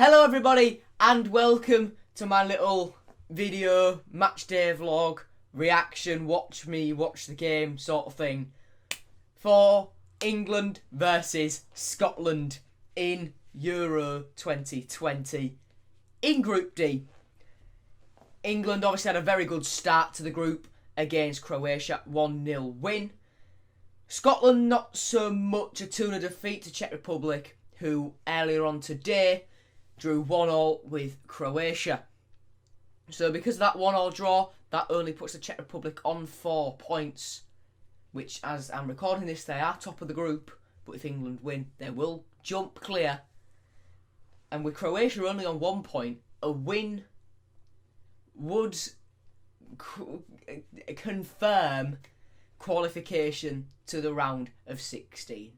Hello everybody and welcome to my little video match day vlog reaction, watch me watch the game sort of thing for England versus Scotland in Euro 2020 in Group D. England obviously had a very good start to the group against Croatia, 1-0 win. Scotland not so much, a 2-0 defeat to Czech Republic, who earlier on today drew 1-1 with Croatia. So because of that 1-1 draw, that only puts the Czech Republic on 4 points, which, as I'm recording this, they are top of the group, but if England win, they will jump clear. And with Croatia only on 1 point, a win would confirm qualification to the round of 16.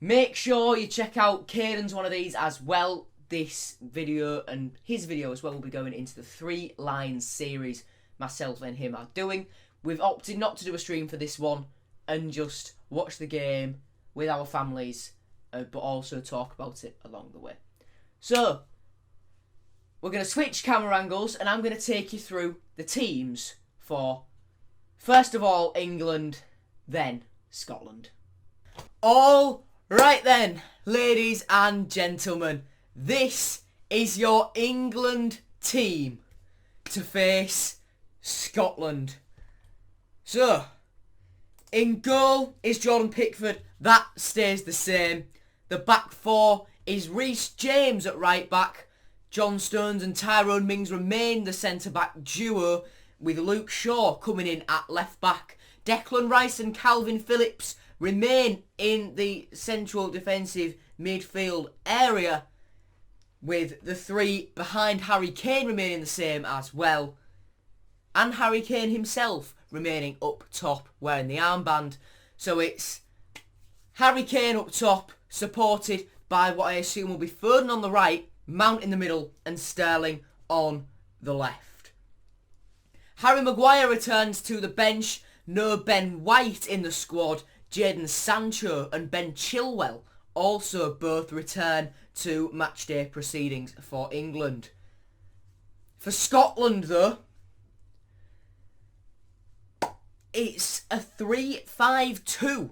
Make sure you check out Caden's one of these as well. This video and his video as well will be going into the 3 Lines series myself and him are doing. We've opted not to do a stream for this one and just watch the game with our families, but also talk about it along the way. So, we're going to switch camera angles and I'm going to take you through the teams for, first of all, England, then Scotland. All right then, ladies and gentlemen. This is your England team to face Scotland. So, in goal is Jordan Pickford. That stays the same. The back four is Reece James at right back. John Stones and Tyrone Mings remain the centre-back duo, with Luke Shaw coming in at left back. Declan Rice and Calvin Phillips remain in the central defensive midfield area, with the 3 behind Harry Kane remaining the same as well. And Harry Kane himself remaining up top wearing the armband. So it's Harry Kane up top, supported by what I assume will be Foden on the right, Mount in the middle and Sterling on the left. Harry Maguire returns to the bench. No Ben White in the squad. Jadon Sancho and Ben Chilwell also both return to matchday proceedings for England. For Scotland though, it's a 3-5-2,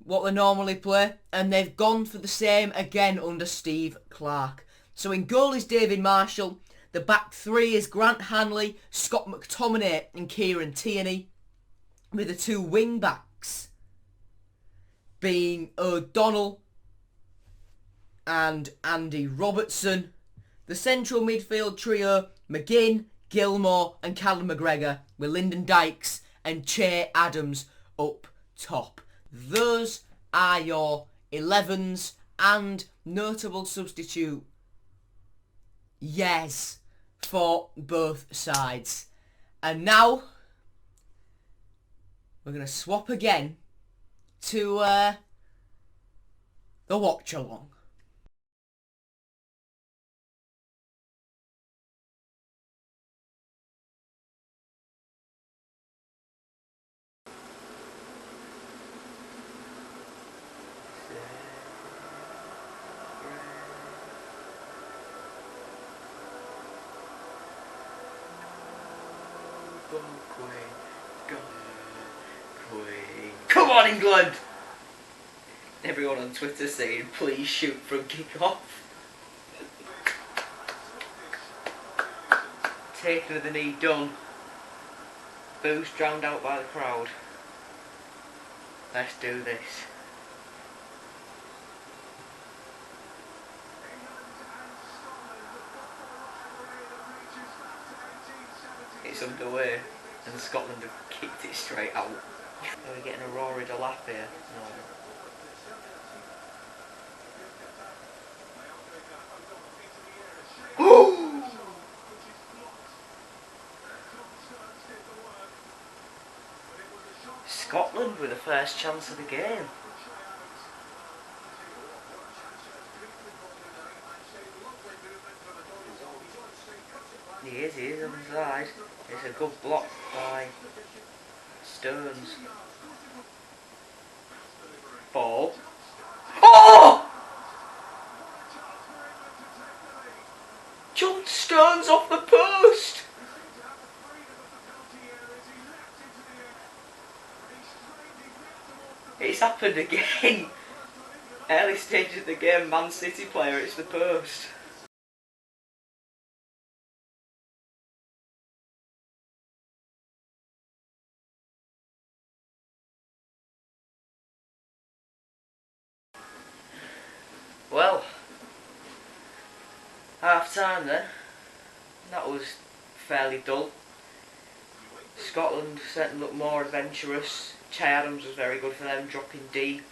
what they normally play, and they've gone for the same again under Steve Clarke. So in goal is David Marshall, the back 3 is Grant Hanley, Scott McTominay and Kieran Tierney, with the 2 wing backs being O'Donnell and Andy Robertson. The central midfield trio, McGinn, Gilmore and Callum McGregor, with Lyndon Dykes and Che Adams up top. Those are your 11s and notable substitute, yes, for both sides. And now we're going to swap again to the watch along. Come on, England! Everyone on Twitter saying, please shoot from kick-off. Taking of the knee done. Boost drowned out by the crowd. Let's do this. It's underway and Scotland have kicked it straight out. Are we getting a Rory de Lapp here? No. Scotland with the first chance of the game. He is on the side. It's a good block by Stones. Ball. Oh! John Stones off the post! It's happened again. Early stage of the game, Man City player, it's the post. Well, half time then. That was fairly dull. Scotland certainly looked more adventurous. Che Adams was very good for them, dropping deep,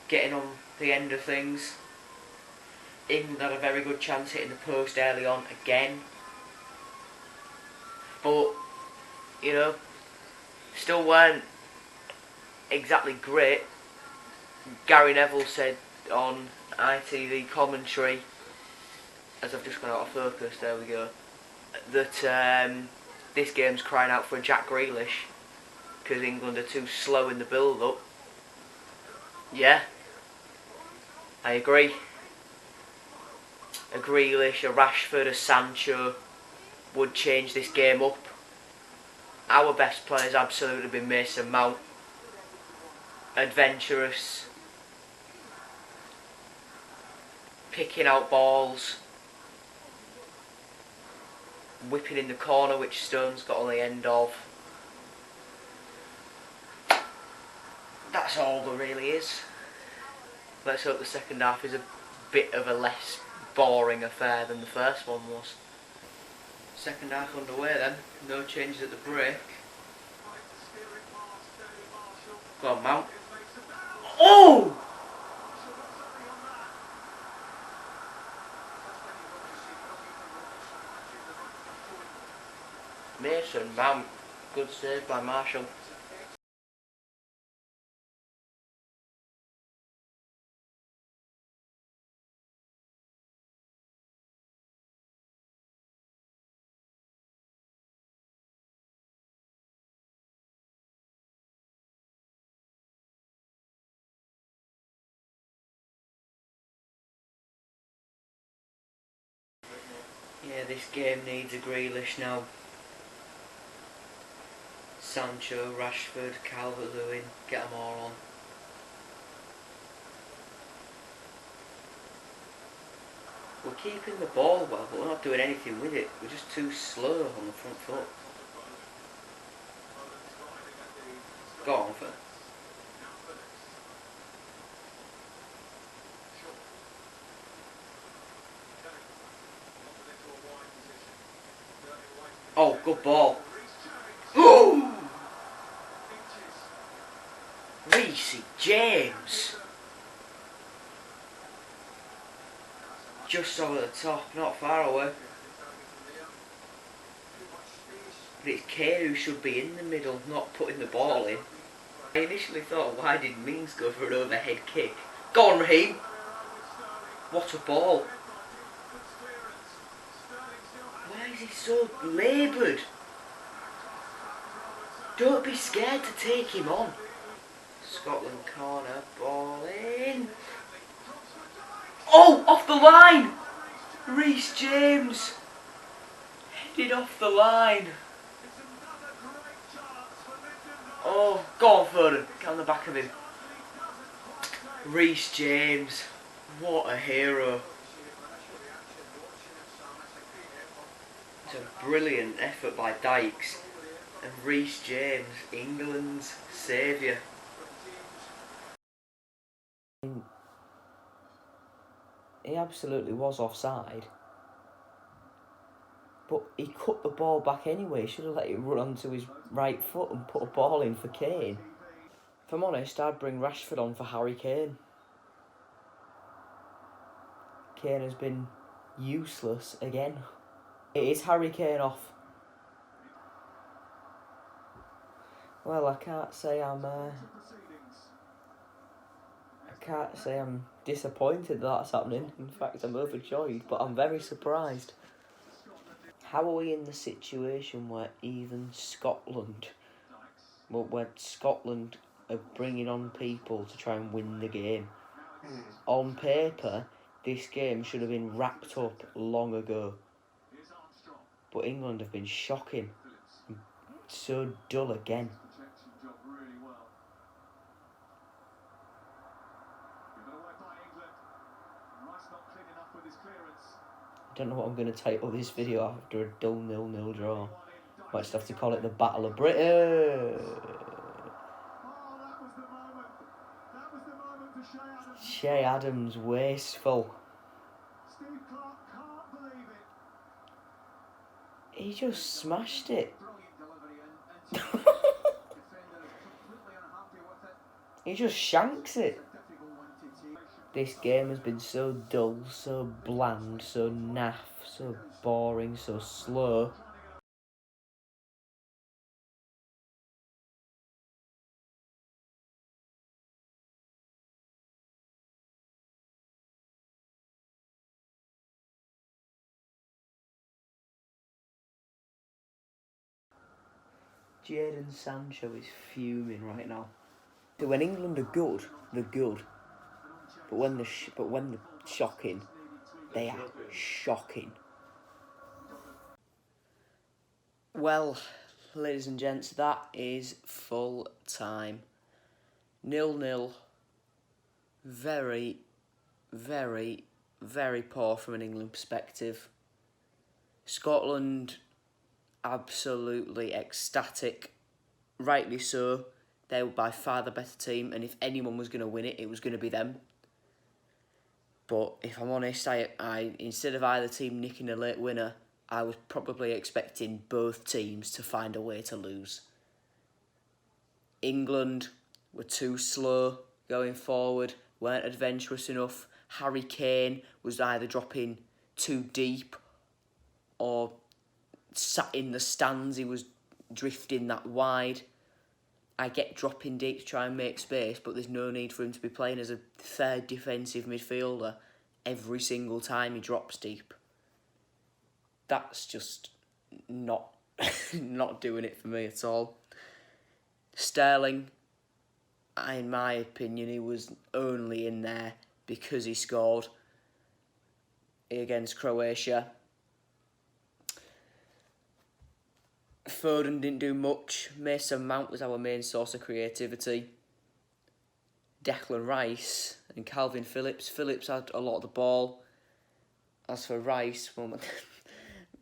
getting on the end of things. England had a very good chance hitting the post early on again. But, you know, still weren't exactly great. Gary Neville said on ITV commentary, as I've just gone out of focus, there we go, that this game's crying out for a Jack Grealish because England are too slow in the build-up. Yeah, I agree. A Grealish, a Rashford, a Sancho would change this game up. Our best player's absolutely been Mason Mount. Adventurous, picking out balls, whipping in the corner which Stones got on the end of. That's all there really is. Let's hope the second half is a bit of a less boring affair than the first one was. Second half underway then, no changes at the break. Go on, Mount. Oh! Mason Mount, good save by Marshall. Yeah, this game needs a Grealish now. Sancho, Rashford, Calvert-Lewin, get them all on. We're keeping the ball well, but we're not doing anything with it. We're just too slow on the front foot. Go on, for. Oh, good ball. Ooh! Reece James. Just over the top, not far away. But it's Kane who should be in the middle, not putting the ball in. I initially thought, why did Mings go for an overhead kick? Go on, Raheem! What a ball! Why is he so laboured? Don't be scared to take him on. Scotland corner, ball in. Oh, off the line! Reece James headed off the line. Oh, go on, Foden. Get on the back of him. Reece James, what a hero. It's a brilliant effort by Dykes. And Reece James, England's saviour. He absolutely was offside. But he cut the ball back anyway. He should have let it run onto his right foot and put a ball in for Kane. If I'm honest, I'd bring Rashford on for Harry Kane. Kane has been useless again. It is Harry Kane off. Well, I can't say I'm disappointed that's happening. In fact, I'm overjoyed, but I'm very surprised. How are we in the situation where even Scotland, where Scotland are bringing on people to try and win the game? On paper, This game should have been wrapped up long ago. But England have been shocking. So dull again. I don't know what I'm going to title this video after a dull 0-0 draw. Might just have to call it the Battle of Britain. Shea Adams wasteful. He just smashed it. He just shanks it. This game has been so dull, so bland, so naff, so boring, so slow. Jadon Sancho is fuming right now. So when England are good, they're good. But when they're shocking, they are shocking. Well, ladies and gents, that is full time. 0-0. Very, very, very poor from an England perspective. Scotland, absolutely ecstatic. Rightly so. They were by far the better team, and if anyone was going to win it, it was going to be them. But if I'm honest, I instead of either team nicking a late winner, I was probably expecting both teams to find a way to lose. England were too slow going forward, weren't adventurous enough. Harry Kane was either dropping too deep or sat in the stands. He was drifting that wide. I get dropping deep to try and make space, but there's no need for him to be playing as a third defensive midfielder every single time he drops deep. That's just not not doing it for me at all. Sterling, in my opinion, he was only in there because he scored against Croatia. Foden didn't do much. Mason Mount was our main source of creativity. Declan Rice and Calvin Phillips. Phillips had a lot of the ball. As for Rice, well,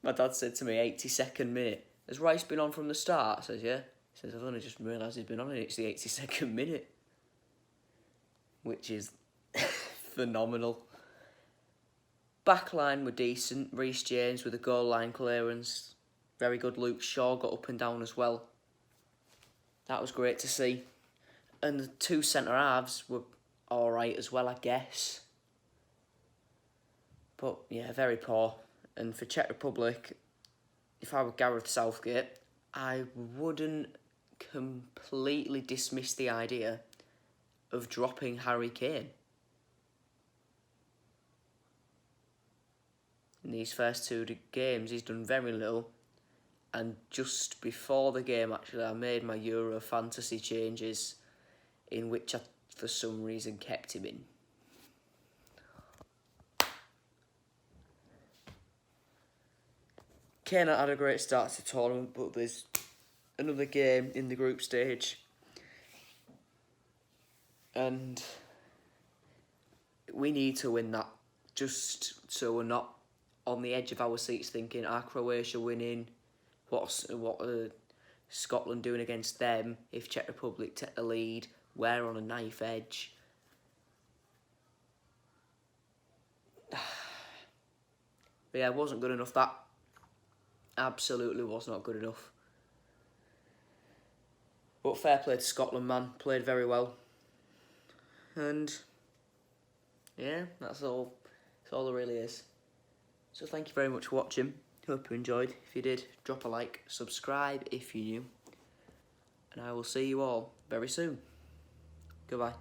my dad said to me, 82nd minute. Has Rice been on from the start? I says, yeah. He says, I've only just realised he's been on and it's the 82nd minute. Which is phenomenal. Backline were decent. Reece James with a goal line clearance. Very good. Luke Shaw got up and down as well. That was great to see. And the two centre-halves were alright as well, I guess. But, yeah, very poor. And for Czech Republic, if I were Gareth Southgate, I wouldn't completely dismiss the idea of dropping Harry Kane. In these first two games, he's done very little. And just before the game, actually, I made my Euro fantasy changes in which I, for some reason, kept him in. Kane had a great start to the tournament, but there's another game in the group stage. And we need to win that, just so we're not on the edge of our seats thinking, are Croatia winning? What are Scotland doing against them? If Czech Republic take the lead, we're on a knife edge. But yeah, it wasn't good enough, that. Absolutely was not good enough. But fair play to Scotland, man. Played very well. And yeah, that's all. That's all there really is. So thank you very much for watching. Hope you enjoyed. If you did, drop a like, subscribe if you're new. And I will see you all very soon. Goodbye.